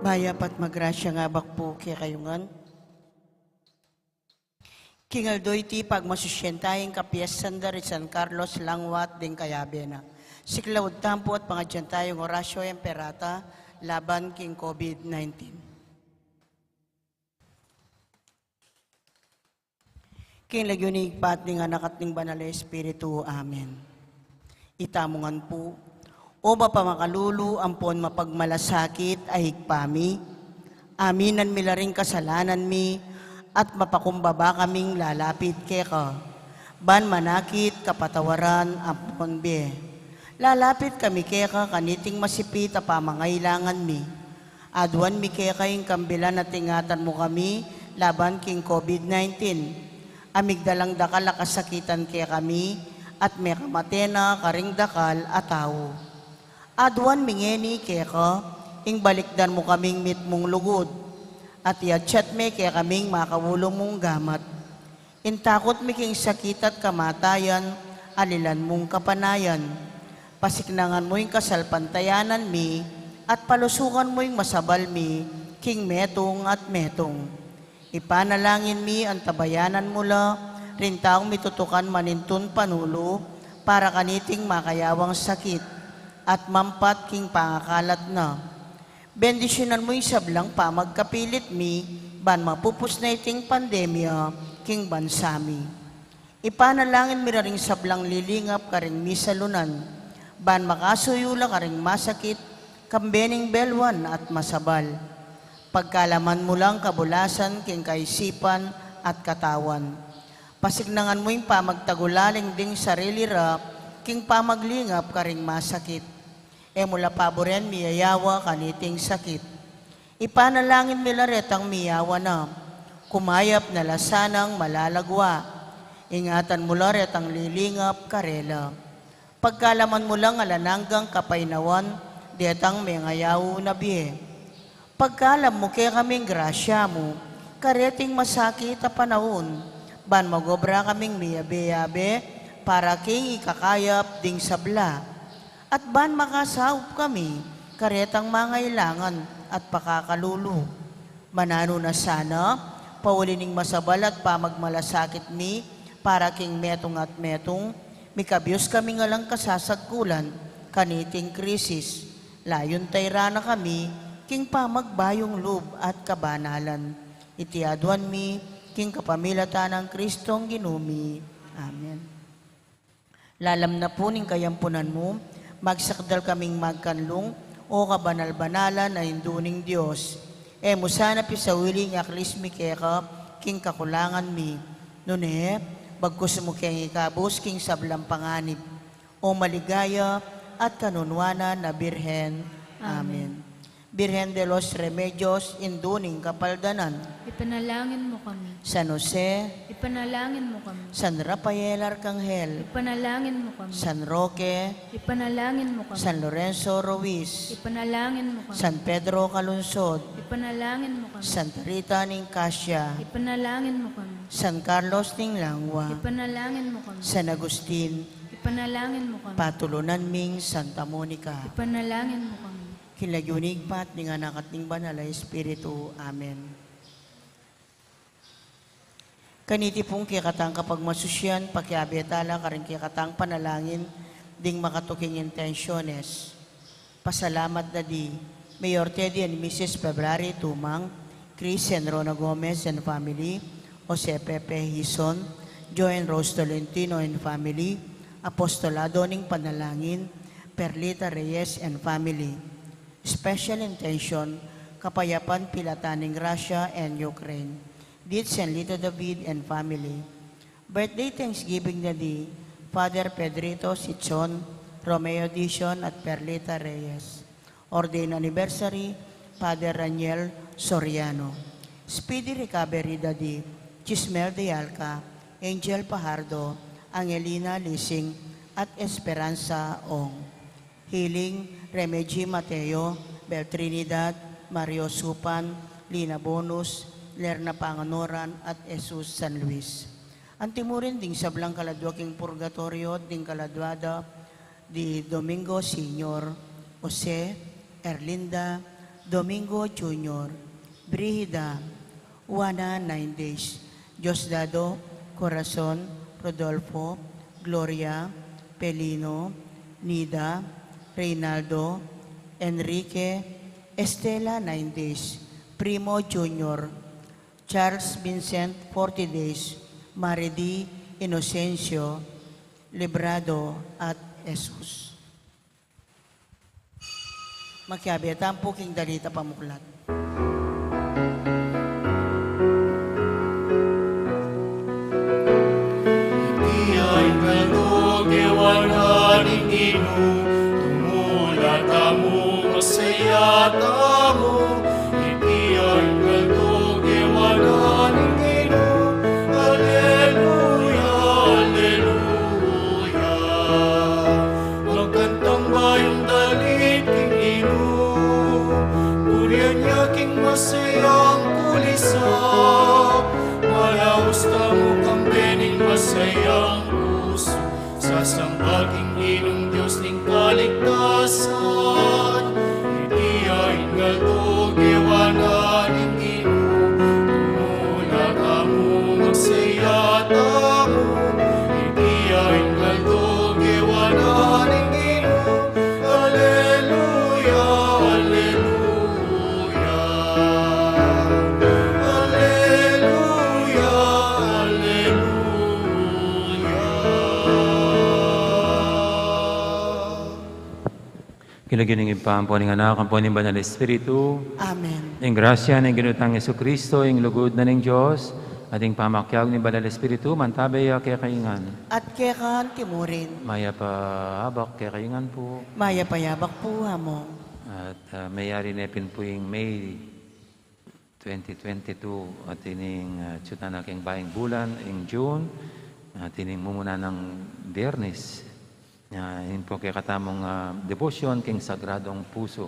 Bayap at magrasya nga bakpo kaya kayungan. Kingaldoy ti pagmasusyentayeng kapiyasan da San Carlos Langwat din kayabena. Siklawad tampo at pangadyan tayong orasyo emperata laban king COVID-19. King lagyunig pat ning anak at ning banal na Espiritu. Amen. Itamungan po, o mapamakалulu ampon mapagmalasakit ay higpami, aminan mi laring kasalanan mi, at mapakumbaba kaming lalapit keka. Ban manakit kapatawaran ampon be. Lalapit kami keka kaniting masipit a pamangailangan mi. Aduan mi keka yung kambilan at ingatan mo kami laban king COVID-19. Amigdalang dakal akasakitan kaya kami at may kamatena karing dakal at tao. Aduan mingeni keka, ing balikdan mo kaming mit mong lugod, at iatsyat me kaya kaming makawulong mong gamat. Intakot mi king sakit at kamatayan, alilan mong kapanayan. Pasiknangan mo yung kasalpantayanan mi, at palusukan mo yung masabal mi, king metong at metong. Ipanalangin mi ang tabayanan mula, rin taong mitutukan manintun panulo, para kaniting makayawang sakit, at mampat king pangakalat na. Bendisyonan mo yung sablang pamagkapilit mi, ban mapupus na iting pandemya, king bansami. Ipanalangin mi ring sablang lilingap karing misalunan, ban makasuyula karing masakit, kambening belwan at masabal. Pagkalaman mo lang kabulasan king kaisipan at katawan. Pasignangan mo yung pamagtagulaling ding sarili ra, king pamaglingap karing masakit. E mula paboren miyayawa kaniting sakit. Ipanalangin mi laretang miyawa na, kumayap na lasanang malalagwa. Ingatan mo laretang lilingap karela. Pagkalaman mo lang alananggang kapainawan, diatang may ngayaw na biye. Pagkalam mo kaya kaming grasya mo, kareting masakit a panahon, ban magobra kaming miyabe-yabe, para king ikakayap ding sabla. At ban makasaup kami, karetang mangailangan at pakakalulu. Manano na sana, paulining masabal at pamagmalasakit mi, para king metong at metong, mikabyos kami nga lang kasasagkulan, kaniting krisis. Layon tayra na kami, king pamagbayong loob at kabanalan. Itiaduan mi, king kapamilatan ng Kristong ginumi. Amen. Lalam na po ning kayampunan mo, magsakdal kaming magkanlong o kabanal-banalan na hinduning Diyos. E musana pisawiling aklis mi keka, king kakulangan mi. Nune, bagkus mo keng ikabos king sablang panganib. O maligaya at kanunwana na Birhen. Amen. Birhen de los Remedios, induning kapaldanan. Ipanalangin mo kami. San Jose, Ipanalangin mo kami. San Rafael Arcangel, Ipanalangin mo kami. San Roque, Ipanalangin mo kami. San Lorenzo Ruiz, Ipanalangin mo kami. San Pedro Calunsod, Ipanalangin mo kami. Santa Rita ning Cassia, Ipanalangin mo kami. San Carlos ning Langwa, Ipanalangin mo kami. San Agustin, Ipanalangin mo kami. Patulunan ming Santa Monica. Ipanalangin mo kami. Kilagyunig pat ning anak at ning banal na Espiritu. Amen. Kaniti pong kikatang kapag masusyan, pakiabetala karing kikatang panalangin, ding makatuking intensyones. Pasalamat na di, Mayor Teddy and Mrs. February Tumang, Chris and Rona Gomez and family, Jose Pepe Hison, Joy and Rose Tolentino and family, Apostolado ning Panalangin, Perlita Reyes and family. Special intention, Kapayapan Pilataning Russia and Ukraine. Dits and Lito David and family. Birthday Thanksgiving na di, Father Pedrito Sichon, Romeo Dishon at Perlita Reyes. Ordain Anniversary, Father Raniel Soriano. Speedy Recovery na di, Chismel de Alca, Angel Pajardo, Angelina Lising at Esperanza Ong. Healing, Remedy Mateo, Bel Trinidad, Mario Supan, Lina Bonus, Lerna Panganoran at Jesus San Luis. Antimurin ding sablang kaladwa king purgatorio ding kaladwada di Domingo Senior, Jose, Erlinda, Domingo Jr., Brigida, Juana 9 days, Diosdado, Corazon, Rodolfo, Gloria, Pelino, Nida, Reynaldo, Enrique, Estela 9 days, Primo Jr., Charles Vincent 40 days, Maridi Inocencio, Librado at Jesus. Makiabiatan po king dalita pamuklat. Iya'y kalog, ewanan inginu, tumula tamo, masaya tamo. Iya'y kalog, ewanan inginu, Alleluia, Alleluia. Magkantang bayong dalit king inu, purihan niya king masayang kulisa. Malaos tamo kang bening masayang puso, sasambaging inong Diyos ning kaligtasan. Hindi ay ngalog, ewanan ning inu, tumula kamo, magsaya tamo. Hindi ay ngalog, ewanan ning inu, Alleluia, Alleluia. Alleluia, Alleluia. Kinaginingin pa ang puning anak, ang puning banal na Espiritu, Amen. ang grasya ng ginutang Yesu Kristo, ang lugod na ng Diyos, ating pamakyag ni banal na Espiritu, mantabay kaya kaingan. At kekan timurin, Maya pa habak kaya kaingan po. maya payabak po hamo. At mayari na po yung May 2022 at ining tsuta na king baing bulan in June at ining mumuna ng Biyernes. Yun po kaya katamong devotion king Sagradong Puso.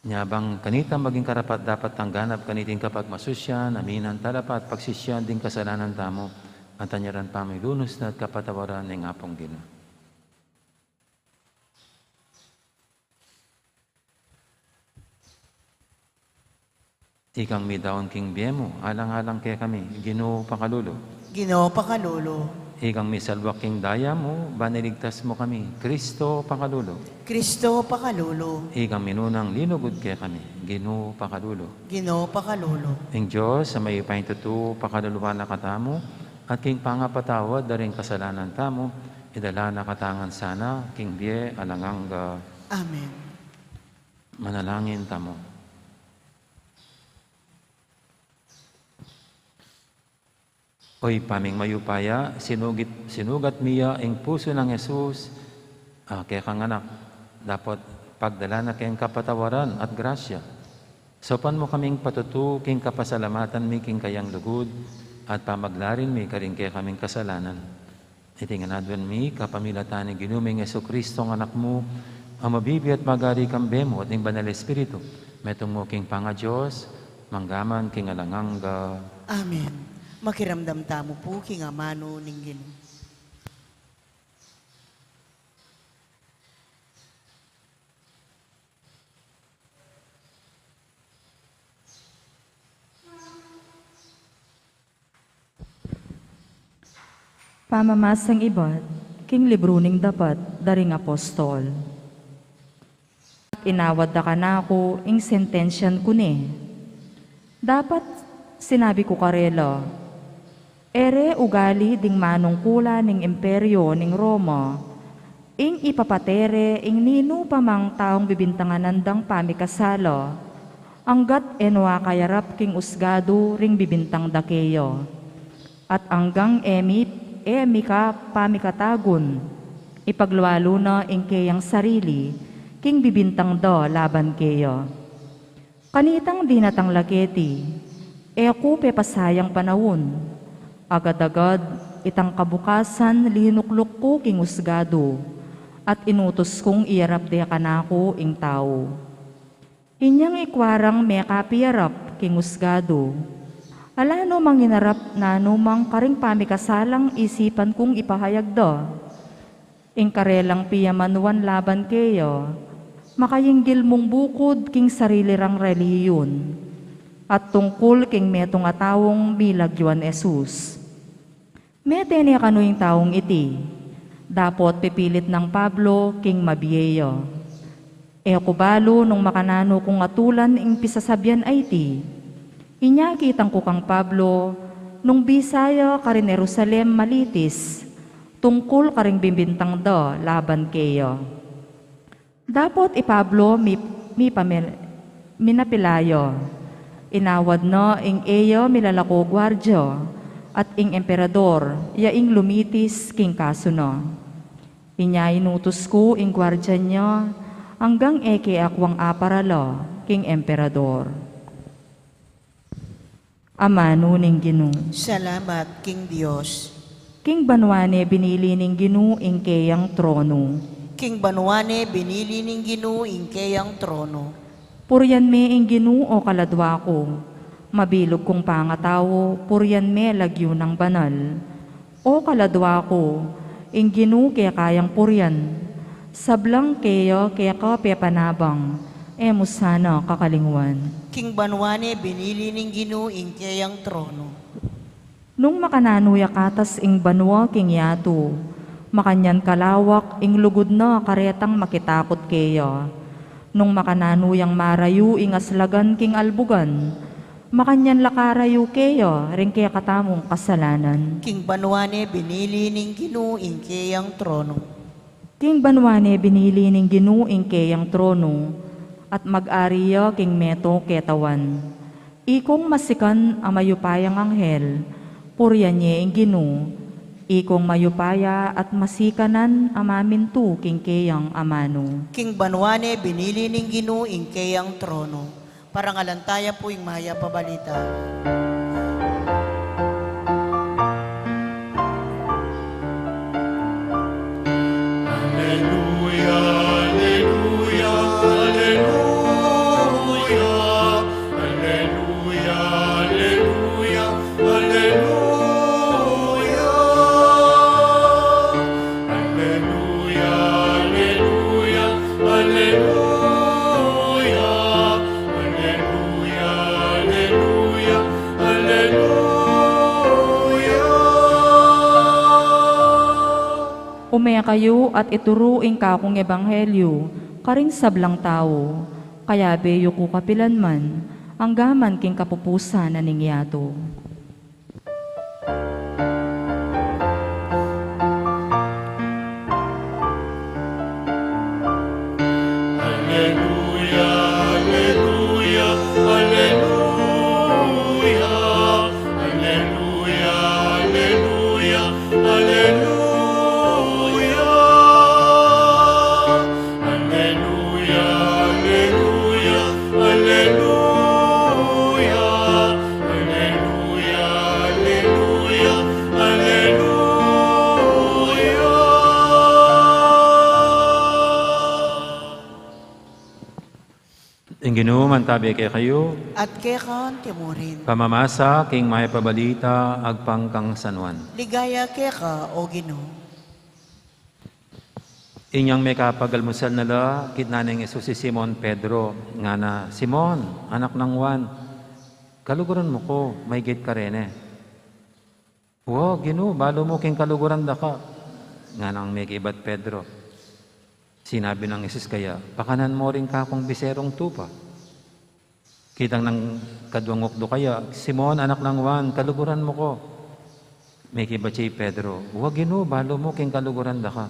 Nyabang kanita maging karapat dapat tangganap kaniting kapag masusyan, aminan talapat, pagsisyan din kasalanan tamo, at tanyaran pa may lunos na at kapatawaran ng apong Ginoo. Ikang midaon king biyemo, alang-alang kaya kami, Ginoo pakalulo. Ginoo pakalulo, Ikang misalwak king daya mo, baniligtas mo kami, Kristo pakalulo. Kristo pakalulo, Ikang minunang linugod kaya kami, Ginoo pakalulo. Ginoo pakalulo. Ing Diyos, sa may pahintutu, pakaluluwa na katamo, at king pangapatawad, daring kasalanan tamo, idala na katangan sana, king biye, alangang Amen. manalangin tamo. Oy, paming mayupaya, sinugat miya ang puso ng Jesus, kaya kang anak, dapat pagdala na kayong kapatawaran at grasya. Sopan mo kaming patutu, king kapasalamatan mi, king kayang lugod, at pamaglarin mi, karing kaya kaming kasalanan. Itinganadwan mi, kapamilatan ni ginuming Yesu Kristo ang anak mo, ang mabibi at magari kang bemo at ng banal Espiritu. Metong mo king panga Diyos, manggaman king alangang Amen. Makiramdam tamo po king amano ning Ginoo. Pamamasang ibat, king libruning dapat, daring apostol. Inawad da ka na ako, ing sentensyan ko ni. Dapat sinabi ko karela, ere ugali ding manungkula ning imperyo ning Roma, ing ipapatere ing nino pamang taong bibintangan nandang pamikasala, anggat enwa kayarap king usgado ring bibintang dakeyo. At anggang emi ka pamikatagon, ipagluwalo na ing kayang sarili, king bibintang do laban keyo. Kanitang dinatang laketi, ako pasayang panahon, agad-agad itang kabukasan linuklok ko king usgado, at inutos kong iarap de kanako ing tao. Inyang ikwarang may kapiyarap king usgado, alano manginarap na numang karing pamikasalang isipan kong ipahayag do. Ing karelang piyamanuan laban keyo, makayinggil mong bukod king sarili rang relihiyon, at tungkol king metong atawong bilag yuan Jesus. Mete niya kanuing taong iti, dapot pipilit ng Pablo king mabiyeyo. Kubalo nung makanano kung atulan ing pisasabyan ay ti, inya kitang ko kang Pablo, nung Bisaya karin Jerusalem malitis, tungkol karing bimbintang do laban keyo. Dapot Pablo minapilayo, inawad no ing eyo milalako gwardyo, at ing emperador, yaing lumitis king kasuno. Inya inutos ko ing gwardya nyo, hanggang eke akwang aparalo king emperador. Amano ning Ginu. Salamat, King Diyos. King Banwane binili ning Ginu ing keyang trono. King Banwane, binili ning Ginu ing keyang trono. Puryan me ing Ginu o kaladwa ko. Mabilog kong pangatawo, puryan me lagyo ng banal. O kaladwa ko, ing Ginu kaya kayang puryan. Sablang keyo kaya ka pepanabang, musana kakalingwan. King Banwane, binili ning Ginu ing keyang trono. Nung makananuya katas ing banwa king yato, makanyan kalawak ing lugod na karetang makitakot keyo. Nung makananuyang marayu ing aslagan king albugan, makanyan lakarayu keyo ring kaya katamong kasalanan. King Banwane, binili ning Ginu ing keyang trono. King Banwane binili ning Ginu ing keyang trono, at mag-ariyo king meto ketawan. Ikong masikan ang mayupayang anghel, puryan niya ing Ginu, ikong mayupaya at masikanan amamintu king keyang amano. King Banwane, binili ning Ginu ing keyang trono. Parangalantaya po ing maya pabalita. Alleluia, alleluia, alleluia. Alleluia, alleluia, alleluia. Alleluia, alleluia, alleluia. Alleluia, alleluia, alleluia. Umaya kayo at ituro ing kakong ebanghelyo, karing sablang tao, kaya beyo ko kapilan man, ang gaman king kapupusan na ningyato. Alleluia, alleluia, alleluia. Alleluia, alleluia, alleluia. Alleluia, alleluia, alleluia. Alleluia, alleluia, alleluia. Ing Ginoo mantabi kay kayo, At kekan timurin. pamamasa king may pabalita agpangkang sanwan. Ligaya keka, o Ginu. Inyang may kapagalmusal nala, kitnaning Isus si Simon Pedro, nga na, Simon, anak ng Juan, kaluguran mo ko, may gate ka rin eh. Wow, Ginoo, balo mo king kaluguran da ka. Nga nang may kibat Pedro. Sinabi ng Isus kaya, pakanan mo rin ka kung biserong tupa. Kitang ng kadwangok do kaya, Simon, anak ng Juan, kaluguran mo ko. May kibat si Pedro, wow, Ginoo, balo mo king kaluguran da ka.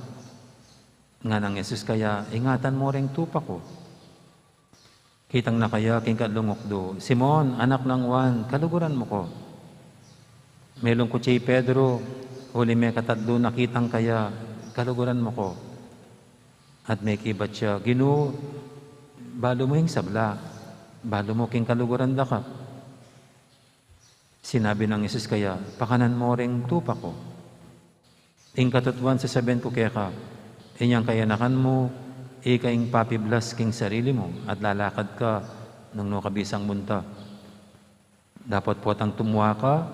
Nga nang Yesus kaya, ingatan mo ring tupa ko. Kitang na kaya king kadlungok do, Simon, anak ng Juan, kaluguran mo ko. Melong ko si Pedro, huli may katadlo nakitang kaya, kaluguran mo ko. At may kibat siya, Ginoo, balo mo yung sabla, balo mo king kaluguran da ka. Sinabi ng Yesus kaya, pakanan mo ring tupa ko. Ing katutuan sasabihin ko kaya ka, inyang kayanakan mo, ikaing papiblas king sarili mo at lalakad ka nung nukabisang munta. Dapat po tang tumuwa ka,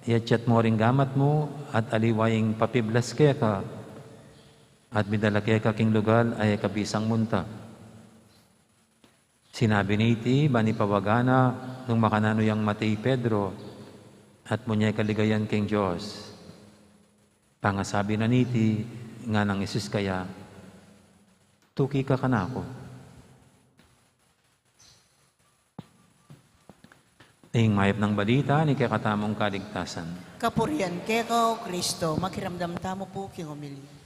iatsyat mo ring gamat mo at aliwaying papiblas kaya ka at midala kaya ka king lugal ay kabisang munta. Sinabi ni iti, bani pawagana, nung makanano yang Matei Pedro, at munyay kaligayan king Diyos. Pangasabi na niti, nga ng Isus kaya, tuki ka kanako. Ing mayap ng balita, ni kakatamong kaligtasan. Kapurian keko, Kristo, makiramdam tamo po king umili.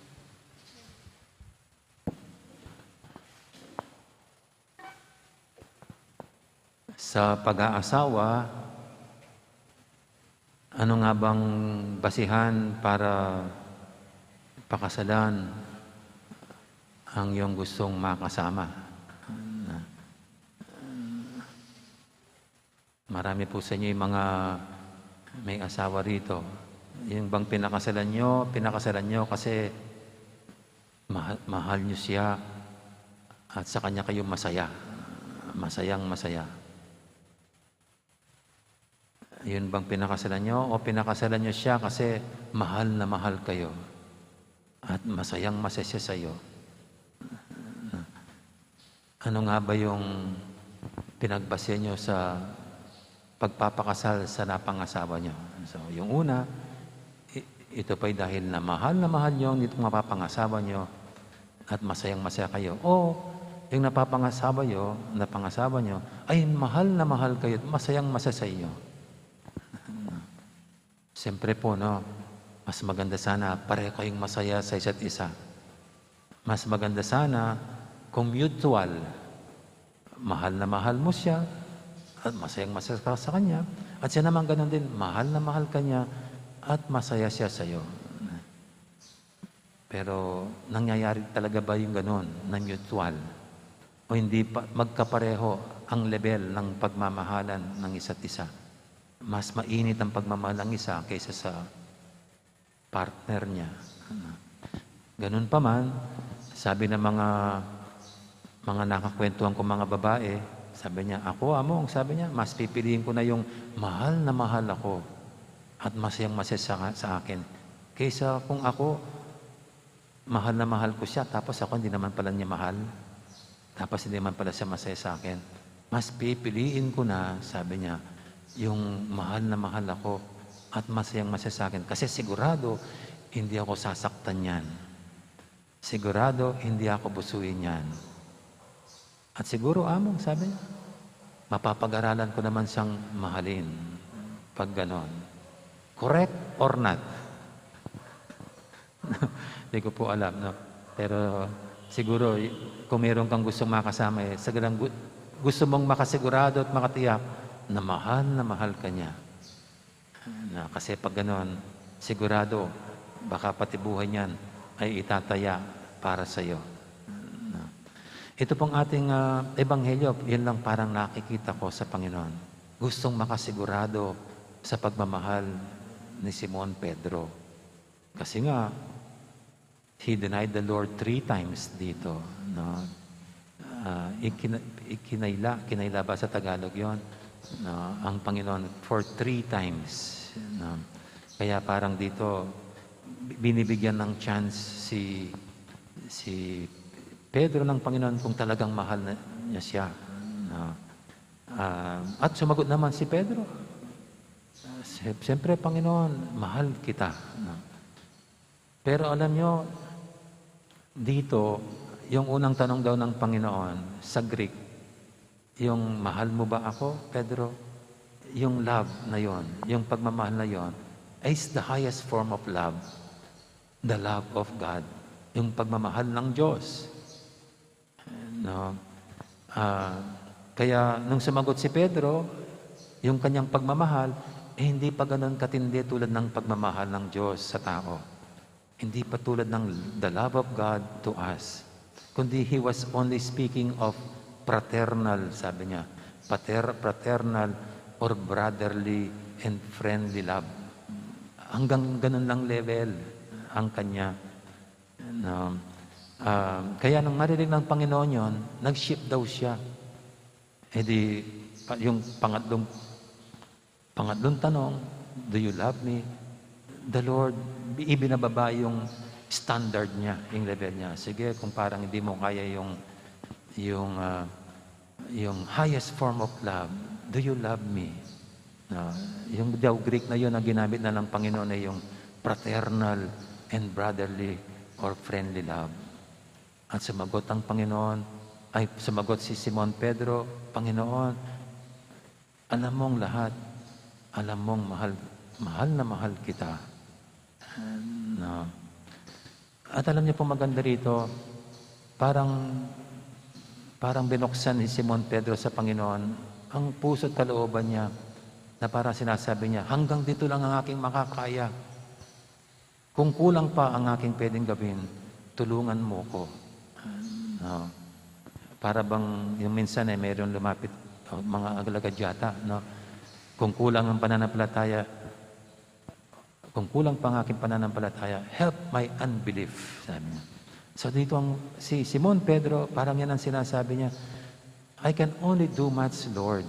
Sa pag-aasawa, ano nga bang basihan para pakasalan ang iyong gustong makasama? Marami po sa inyo yung mga may asawa rito. Yung bang pinakasalan nyo kasi mahal nyo siya at sa kanya kayo masaya. Masayang masaya. Yun bang pinakasalan nyo o pinakasalan nyo siya kasi mahal na mahal kayo at masayang masaya siya sa iyo? Ano nga ba yung pinagbase nyo sa pagpapakasal sa napangasawa nyo? So, yung una, ito pa'y dahil na mahal nyo ang itong mapapangasawa nyo at masayang masaya kayo. O, yung napangasawa nyo, ay mahal na mahal kayo at masayang masaya sa iyo. Siyempre po, no, mas maganda sana pareho kayong masaya sa isa't isa. Mas maganda sana kung mutual. Mahal na mahal mo siya at masayang masaya ka sa kanya. At siya naman ganun din, mahal na mahal ka niya at masaya siya sa iyo. Pero nangyayari talaga ba yung ganun na mutual? O hindi pa magkapareho ang level ng pagmamahalan ng isa't isa? Mas mainit ang pagmamahal ng isa kaysa sa partner niya. Ganun pa man, sabi ng mga nakakwentuhan ko mga babae, sabi niya, ako among, sabi niya, mas pipiliin ko na yung mahal na mahal ako at masayang masaya sa akin. Kaysa kung ako, mahal na mahal ko siya, tapos ako hindi naman pala niya mahal, tapos hindi naman pala siya masaya sa akin. Mas pipiliin ko na, sabi niya, yung mahal na mahal ako at masayang masaya sa akin. Kasi sigurado, hindi ako sasaktan yan. Sigurado, hindi ako busuin yan. At siguro, among, sabi niya, mapapag-aralan ko naman siyang mahalin pag ganon. Correct or not? Hindi ko po alam, no? Pero siguro, kung meron kang gustong makasama, sagadang gusto mong makasigurado at makatiyak na mahal ka niya. Na, kasi pag ganon, sigurado, baka pati buhay niyan ay itataya para sa iyo. Ito pong ating ebanghelyo, yun lang parang nakikita ko sa Panginoon. Gustong makasigurado sa pagmamahal ni Simon Pedro. Kasi nga, he denied the Lord 3 times dito. No? Kinayla ba sa Tagalog yon? No? Ang Panginoon for 3 times. No? Kaya parang dito, binibigyan ng chance si Pedro ng Panginoon kung talagang mahal niya siya. No? At sumagot naman si Pedro. Siyempre, Panginoon, mahal kita. No? Pero alam nyo, dito, yung unang tanong daw ng Panginoon sa Greek, yung mahal mo ba ako, Pedro? Yung love na yon, yung pagmamahal na yon, is the highest form of love. The love of God. Yung pagmamahal ng Diyos. No? Kaya nung sumagot si Pedro, yung kanyang pagmamahal, hindi pa ganun katindi tulad ng pagmamahal ng Diyos sa tao. Hindi pa tulad ng the love of God to us. Kundi he was only speaking of fraternal, sabi niya, fraternal or brotherly and friendly love. Hanggang ganun lang level ang kanya. No? Kaya nung marinig ng Panginoon yon, nag-shift daw siya. E di, yung pangatlong tanong, do you love me? The Lord, ibinababa yung standard niya, yung level niya. Sige, kung parang hindi mo kaya yung yung highest form of love. Do you love me? No, yung daw Greek na yun, ang ginamit na ng Panginoon ay yung fraternal and brotherly or friendly love. At sumagot ang Panginoon, sumagot si Simon Pedro, Panginoon, alam mong lahat, alam mong mahal na mahal kita. No. At alam niyo po maganda rito, parang binuksan ni Simon Pedro sa Panginoon ang puso at kalooban niya na parang sinasabi niya, hanggang dito lang ang aking makakaya. Kung kulang pa ang aking pwedeng gawin, tulungan mo ko. No. Para bang yung minsan mayroon lumapit mga agalagad yata, no? Kung kulang ang pananampalataya, kung kulang pa ang aking pananampalataya, help my unbelief, sabi niya. So dito si Simon Pedro, parang yan ang sinasabi niya, I can only do much, Lord.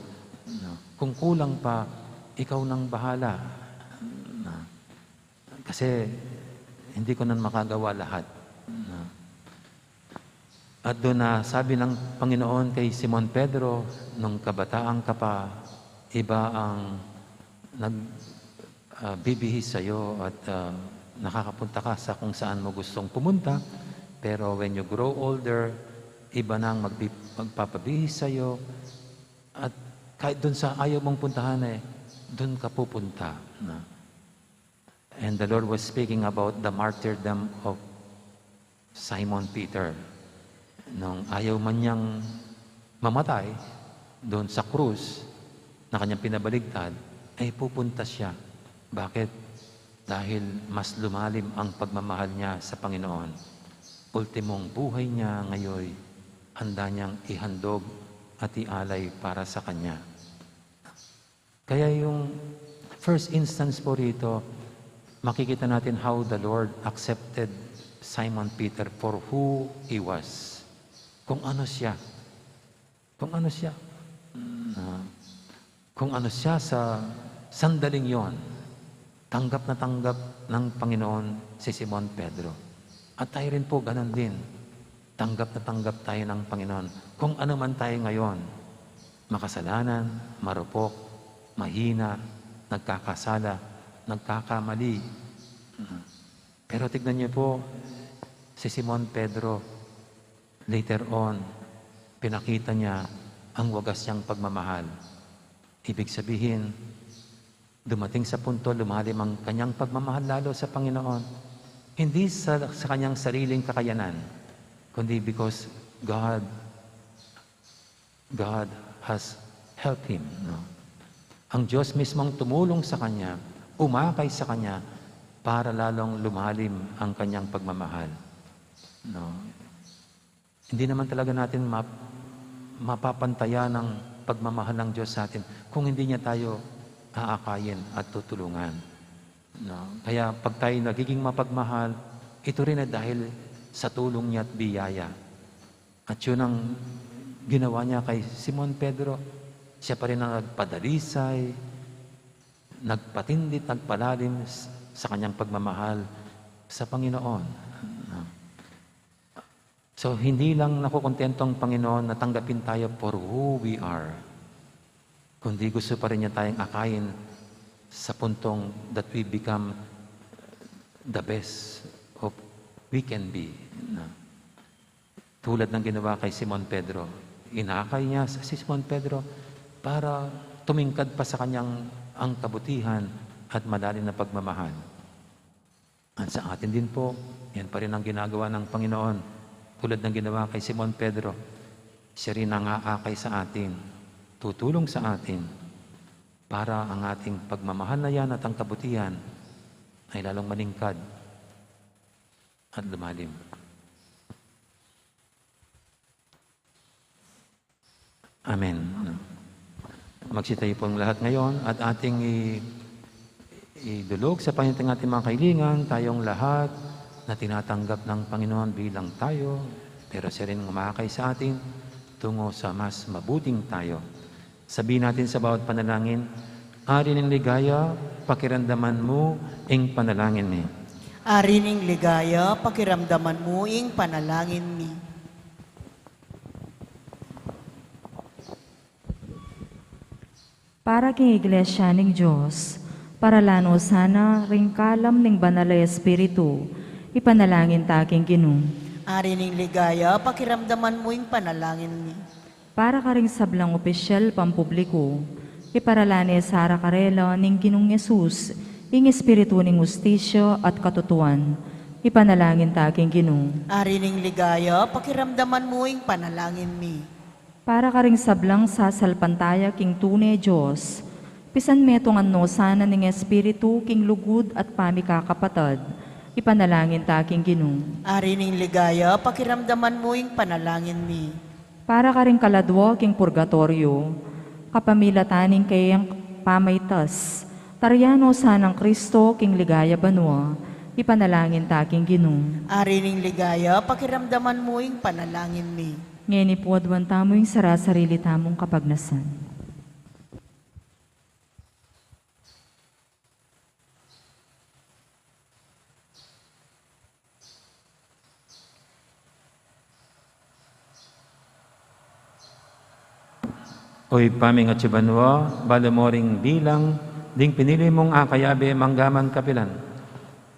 No. Kung kulang pa, ikaw nang bahala. No. Kasi hindi ko nang makagawa lahat. No. At doon na sabi ng Panginoon kay Simon Pedro, nung kabataan ka pa, iba ang nagbibihis sa'yo at nakakapunta ka sa kung saan mo gustong pumunta. Pero when you grow older, iba na ang magpapabihis sa'yo. At kahit doon sa ayaw mong puntahan doon ka pupunta. No? And the Lord was speaking about the martyrdom of Simon Peter. Nung ayaw man niyang mamatay doon sa krus na kanyang pinabaligtad, ay pupunta siya. Bakit? Dahil mas lumalim ang pagmamahal niya sa Panginoon. Ultimong buhay niya ngayon, handa niyang ihandog at ialay para sa Kanya. Kaya yung first instance po rito, makikita natin how the Lord accepted Simon Peter for who he was. Kung ano siya. Kung ano siya. Kung ano siya sa sandaling yon, tanggap na tanggap ng Panginoon si Simon Pedro. At tayo rin po ganun din. Tanggap na tanggap tayo ng Panginoon. Kung ano man tayo ngayon, makasalanan, marupok, mahina, nagkakasala, nagkakamali. Pero tignan niyo po, si Simon Pedro, later on, pinakita niya ang wagas niyang pagmamahal. Ibig sabihin, dumating sa punto, lumalim ang kanyang pagmamahal lalo sa Panginoon. Hindi sa kanyang sariling kakayanan, kundi because God has helped him. No? Ang Diyos mismong tumulong sa kanya, umakay sa kanya, para lalong lumalim ang kanyang pagmamahal. No? Hindi naman talaga natin mapapantayan ng pagmamahal ng Diyos sa atin kung hindi niya tayo aakayin at tutulungan. No? Kaya pag tayo nagiging mapagmahal, ito rin ay dahil sa tulong niya at biyaya. At yun ang ginawa niya kay Simon Pedro. Siya pa rin ang nagpadalisay, nagpatindit, nagpalalim sa kanyang pagmamahal sa Panginoon. No? So, hindi lang nakukontento ang Panginoon na tanggapin tayo for who we are, kundi gusto pa rin niya tayong akayin sa puntong that we become the best of we can be. No? Tulad ng ginawa kay Simon Pedro. Inakay niya si Simon Pedro para tumingkad pa sa kanyang ang kabutihan at malalim na pagmamahal. At sa atin din po, yan pa rin ang ginagawa ng Panginoon. Tulad ng ginawa kay Simon Pedro, siya rin ang aakay sa atin, tutulong sa atin, para ang ating pagmamahal na yan at ang kabutihan ay lalong maningkad at lumalim. Amen. Magsitayo po ang lahat ngayon at ating idulog sa Panginoon ating mga kailingan, tayong lahat na tinatanggap ng Panginoon bilang tayo, pero siya rin umakay sa atin tungo sa mas mabuting tayo. Sabihin natin sa bawat panalangin, Ari ng ligaya, pakiramdaman mo ing panalangin mi. Ari ning ligaya, pakiramdaman mo ing panalangin mi. para king iglesia ning Diyos, para lano sana ring kalam ning banal na Espiritu, ipanalangin taking Ginoo. Ari ning ligaya, pakiramdaman mo yung panalangin ni. Para ka ring sablang opisyal pampubliko, iparalane Sara Carelo ning Ginong Yesus, ing Espiritu ning ustisyo at katutuan, ipanalangin taking Ginoo. Ari ning ligaya, pakiramdaman mo yung panalangin ni. Para ka ring sablang sasalpantaya king tunay Diyos, pisan metong anno sana ning Espiritu king lugod at pamikakapatad, ipanalangin taking Ginoo. Ari ning ligaya, pakiramdaman mo yung panalangin ni. Para ka ring kaladwa king purgatorio, kapamilataning kayang pamaytas, taryano sanang Kristo king ligaya banwa, ipanalangin taking Ginoo. Ari ning ligaya, pakiramdaman mo yung panalangin ni. Ngayon ipuadwan tamo yung sarasarili tamong kapagnasan. Oy paming at sibanwa, balamoring bilang, ding pinili mong akayabe manggaman kapilan.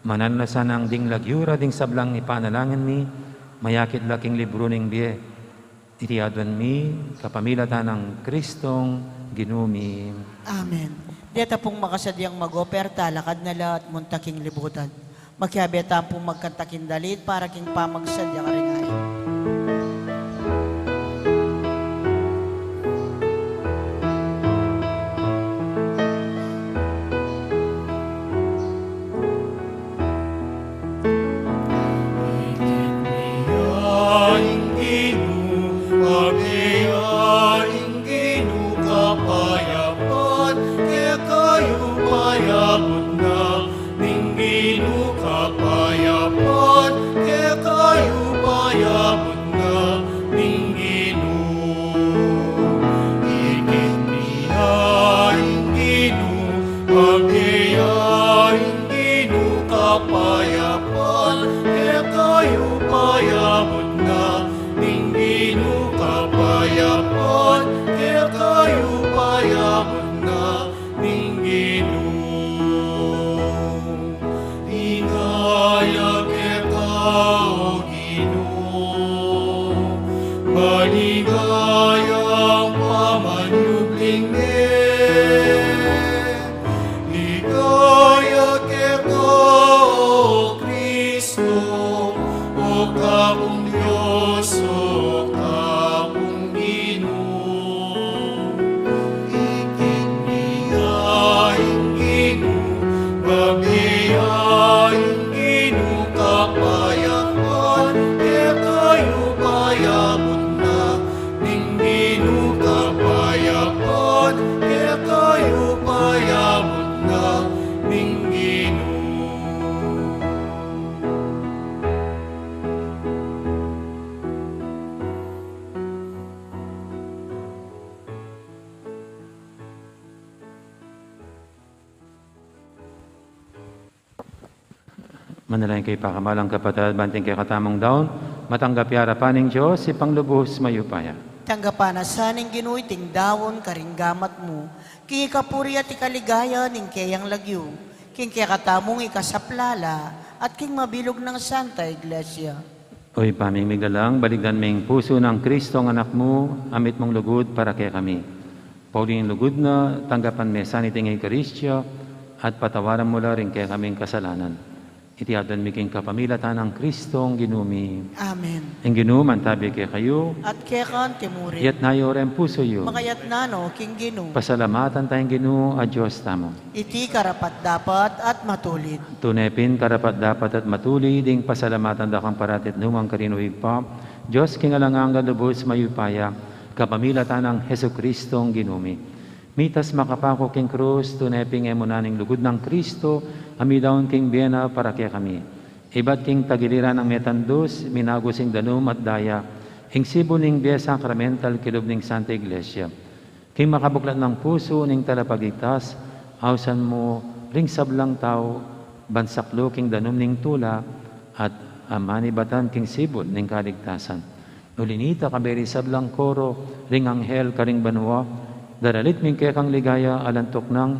Mananasan ang ding lagyura, ding sablang ipanalangin mi, mayakit laking libro ning biye. Itiadwan mi, kapamilatan ng Kristong ginumi. Amen. Deta pong makasadyang magoperta, lakad na lahat muntaking libutan. Magkiyabeta pong magkantakin dalit para king pamagsadya karingay. Maligayang pamanyubling ligaya keko, O Kristo, O kapong Diyos, O kapong Ginoo. Ikit niyaing Ginoo, magbiyaing Ginoo kapayapaan, kaya kayo payapot na, ning Ginoo kapayapaan, kaya kayo payapot na, ning Ginoo. Manalangin kay pakamalang kapatid, banting kay katamong daon, matanggap yarapan ng Diyos, si panglubos mayupaya. Tanggapan na saning ginuy ting dawon karinggamat mo, king ikapuri at ikaligaya ning kayang lagyo, king kaya katamong ikasaplala, at king mabilog ng Santa Iglesia. Oy paming migalang, baligdan ming puso ng Kristo ang anak mo, amit mong lugod para kay kami. Pauling lugod na, tanggapan me saniting Eukaristya, at patawaran mo la rin kay kaming kasalanan. Itiadan mi king kapamilatan ng Kristong ginumi. Amen. Ang ginuman tabi kay kayo, At kaya kan timuri, yat nayo rin puso yo. makayat nano, king ginu, Pasalamatan tayong Ginoo at Diyos tamo. iti karapat dapat at matulit. Tunepin karapat dapat at matuli ding pasalamatan da kang paratit numang karinuig pa. Diyos kingalangang galubos mayupaya, kapamilatan ng Heso Kristong ginumi. Mitas makapako king krus, tuneping emunaning lugod ng Kristo, amidaon king biyena para kaya kami. Ibat king tagiliran ng metandos, minagusing danum at daya, ing sibo ning biya sakramental kilob ning Santa Iglesia. King makabuklat ng puso ning talapagigtas, awsan mo ring sablang tao, bansaklo king danum ning tula, at amanibatan king sibol ning kaligtasan. Ulinita kaberi sablang koro, ring anghel karing banwa, daralit ming kekang ligaya alantok ng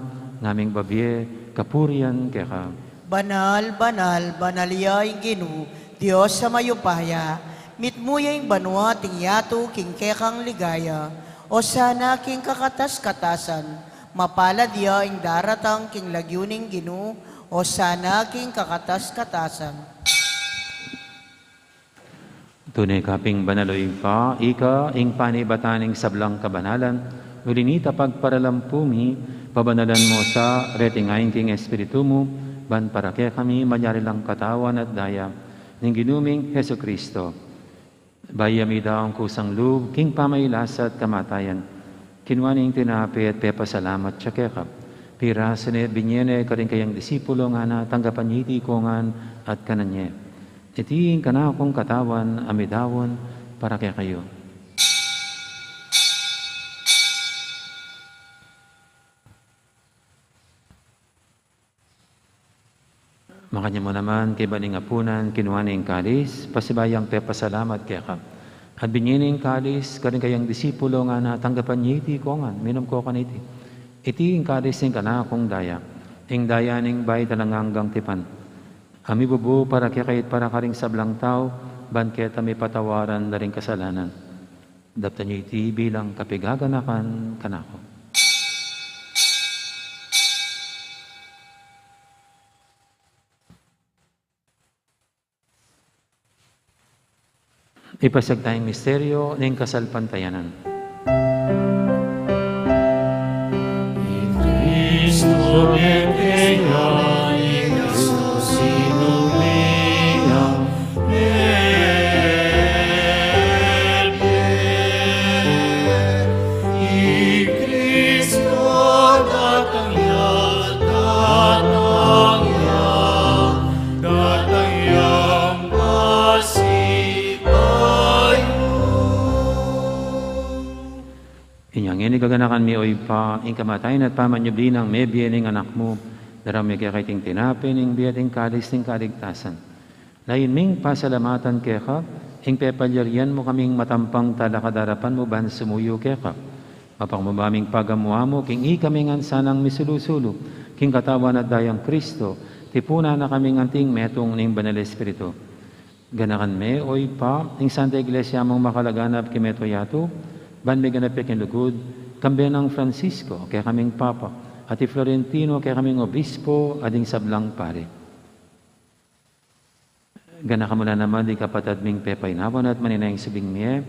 ngaming babye, kapurian keka. Banal, banal, banalya ing Ginoo, Dios sa mayupaya, mitmuya ing banwa tingyato king kekang ligaya, o sana king kakatas-katasan, mapalad ya ing daratang king lagyuning Ginoo, o sana king kakatas-katasan. Tunay kaping banaloy pa, ika, ing panibataning sablang kabanalan, ulinita pagparalampumi, pabanalan mo sa retingayin king Espiritu mo, ban para kaya kami manyari lang katawan at daya, ng ginuming Heso Kristo. Bayami daw ang kusang loob, king pamaylas at kamatayan, kinwaning tinapi at pepasalamat siya kekap. Pirasane binyene karing kayang disipulo nga na tanggapan yiti kongan at kananye. Itiin ka na akong katawan, amidawon, para kaya kayo. Makanya mo naman, kay baning apunan, kinuhaning kalis, pasibayang pepasalamat kaya ka. At binyining kalis, karing kayang disipulo nga na tanggapan yiti kongan, minom ko kaniti. Itiin kalis ing ka na akong daya, ing daya ning bay talanganggang tipan. Ami bubu para kaya kahit para karing sablang tao, banketa may patawaran na rin kasalanan. Daptan niyo iti bilang kapigaganakan kanako. Ipasag tayong misteryo ng kasalpantayanan. Cristo Beteya, Jesus Inumea, I Cristo datang ya, Inyang inigaganakan mi oy pa, ing kamatayin at pamanyubli ng may biyening anak mo, darami kaya kaiting tinapin, ing biyating kalis ng kaligtasan. Lain ming pasalamatan kaya ka, ing pepalyarian mo kaming matampang talakadarapan mo ban sumuyo kaya ka. Mapangmabaming pagamuha mo, king ikaming ansanang misulusulo, king katawan at dayang Kristo, tipuna na kaming anting metong ning Banal Espiritu. Ganakan me, oy pa, ing Santa Iglesia mong makalaganap kimeto yato, ban may ganapik yung lugod, kambi ng Francisco, kaya kaming Papa, at i Florentino, kaya kaming Obispo, ading sablang pare. Gana ka mula naman, di kapatad ming pepay nawan at maninayang subing miye,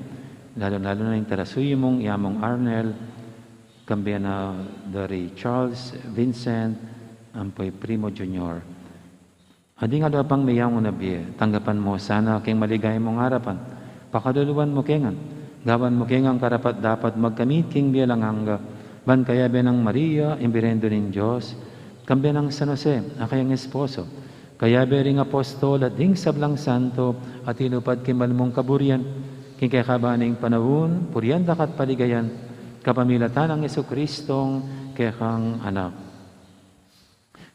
lalo-lalo na yung tarasuyo mong yamong Arnel, kambi na Dory Charles, Vincent, Ampoy Primo Jr. Ading alapang mayang unabiye, tanggapan mo sana king maligay mong harapan, pakaduluan mo kengan, gawan mo kengang karapat dapat magkamit king bialanganga, ban kaya benang Maria, imbirendo nin Diyos, kambi ng San Jose, akayang esposo, kaya bering apostol at ding sablang santo, at inupad kimal mong kaburian, king kaya kabaning panahon, purian dakat paligayan, kapamilatan ng Jesucristong kekang anak.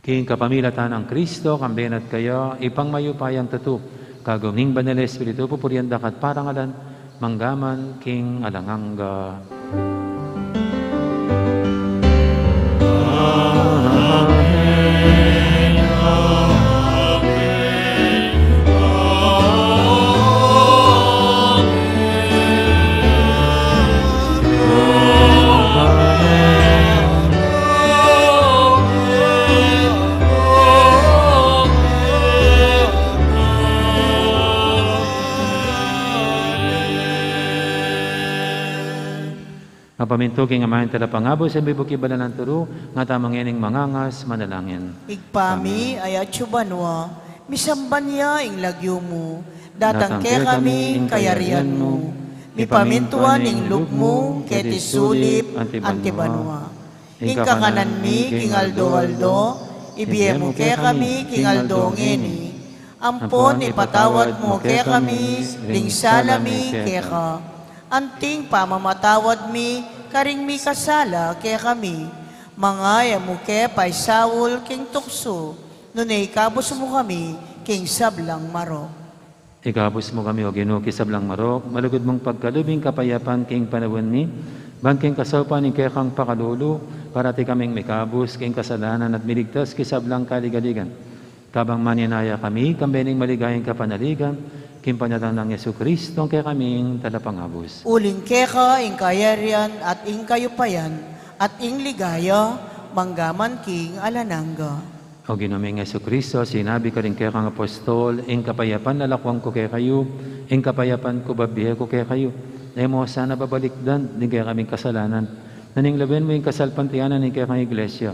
King kapamilatan ng Kristo, kambenat kayo, ipangmayupayang tatu, kaguming Banal Espiritu, pupurian dakat parangalan, manggaman king alanganga. Paminto king amahin tala pangabo sa bibuki banalan turu nga tamang yaning mangangas manalangin. Igpami ay atsubanwa, misamban niya ing lagyo mo, datang ke kami ing kayarian mo, mipamintuan ing loob mo, keti sulip antibanwa. Ing kakanan mi king aldo-aldo, ibiye mo ke kami king aldo ngeni, ampon ipatawad mo ke kami, ling salami ke ka, anting pamamatawad mi, karing mi kasala kaya kami, mga yamuke pay sawul king tukso, nunay kabos mo kami king sablang maro. Ikabos mo kami o Ginoo kisablang marok, malugod mong pagkalubing kapayapan king panawon ni, bangking kasapan ni kekang pakalulu, parati kaming mikabos king kasalanan at miligtas kisablang kaligaligan. Kabang maninaya kami, kambening maligayang kapanaligan, king panyatan ng Yesu Kristo, kaya kaming talapangabos. Uling keka, ing kayarian, at ing kayupayan, at ing ligaya, manggaman king alanangga. O Ginoong Yesu Kristo, sinabi ka rin kaya kang apostol, ing kapayapan nalakwang ko kaya kayo, ing kapayapan ko babihe ko kaya kayo. Na mo sana babalikdan, din kaya kaming kasalanan. Naning laben mo yung kasalpantianan ni kaya kang iglesia.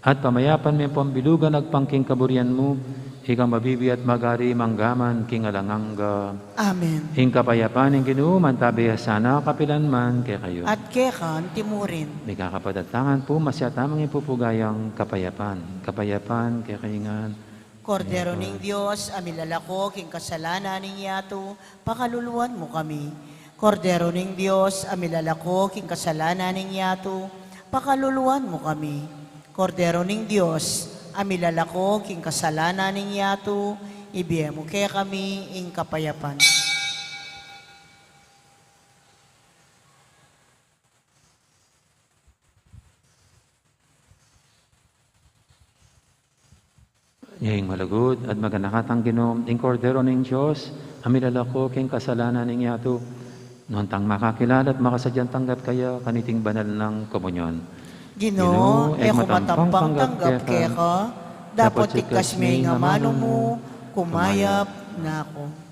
At pamayapan mo yung pambilugan agpangking kaburian mo, ikang mabibi at magari manggaman king alangangga. Amen. Ing kapayapan ng Ginoo, mantabiha sana kapilan man kaya kayo. At kekan timurin. May kakapadatangan po, masya tamang ipupugayang kapayapan. Kapayapan, kaya kaingan. Kordero ning Diyos, amilalako, king kasalanan ning yato, pakaluluan mo kami. Kordero ning Diyos, amilalako, king kasalanan ning yato, pakaluluan mo kami. Kordero ning Diyos, amilalako, king kasalanan ning yato, ibiye mo kaya kami, ing kapayapan. Ing malagod at maganakatang Ginoo, ing kordero ng Diyos, amilalako king kasalanan ng yato, nontang makakilala at makasadyang tanggap kaya kaniting banal ng komunyon. Ginoo, Ginoo, matampang tanggap keka, dapat tikas may nga mano mo, kumayap na ako.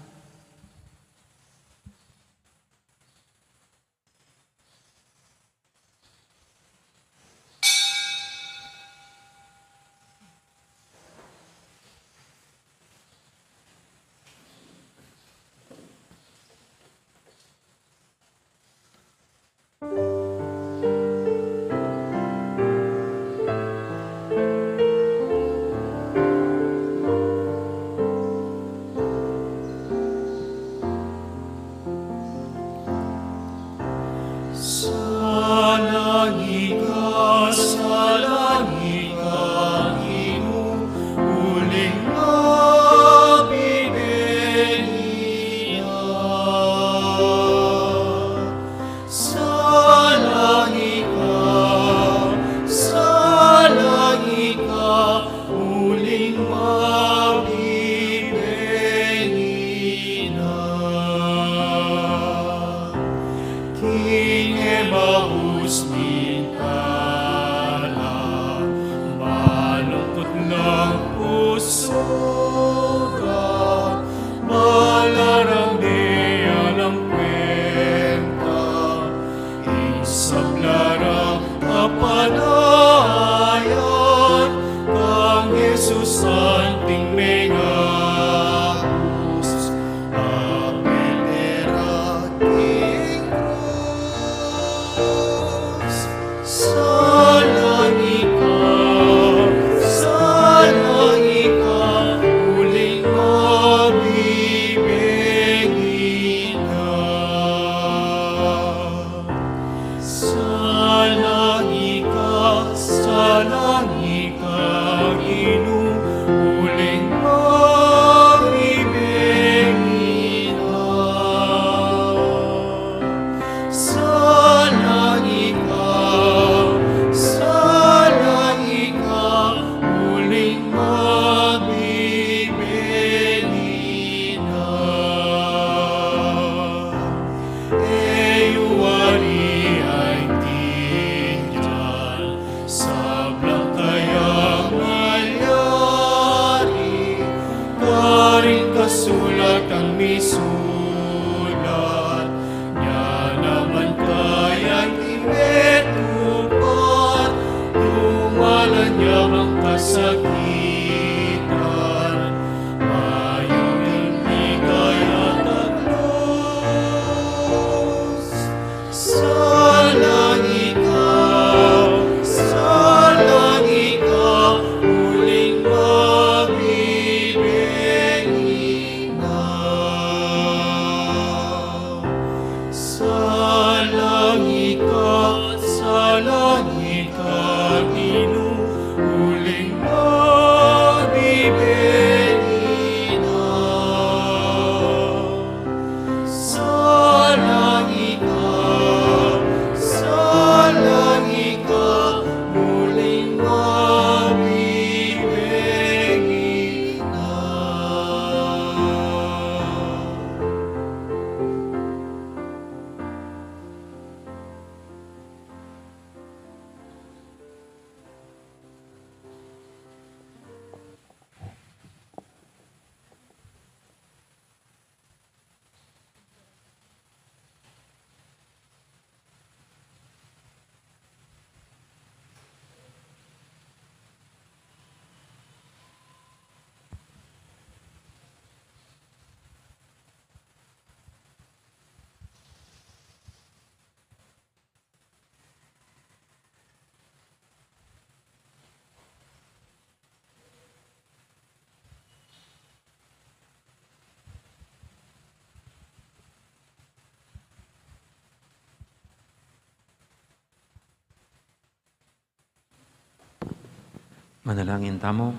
Manalangin tamo.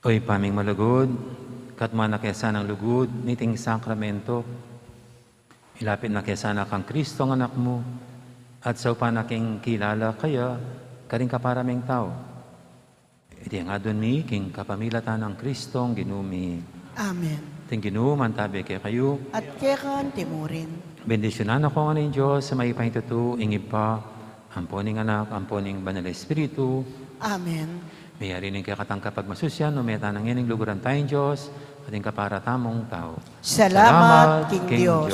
Oy paming malugod, katma na kesa ng lugod, niting sakramento. Ilapit na kesa na kang Kristo ang anak mo, at sa upanaking kilala kaya, karing kaparaming tao. Iti nga doon mi, king kapamilatan ng Kristo ang ginumi. Amen. Ting ginuman tabi kay kayo, At kekan timurin. bendisyonan ako nga ng Diyos sa may pahintutu, ingib pa, amponing anak, amponing banal na Espiritu, Amen. may arinig kaya katang kapag masusyan, umeta ng ining luguran tayong Diyos, ating kapara tamong tao. Salamat, King Diyos.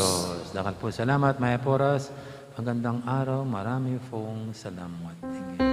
Dakal po salamat, Maya Poras. Magandang araw, marami pong salamat. Thank you.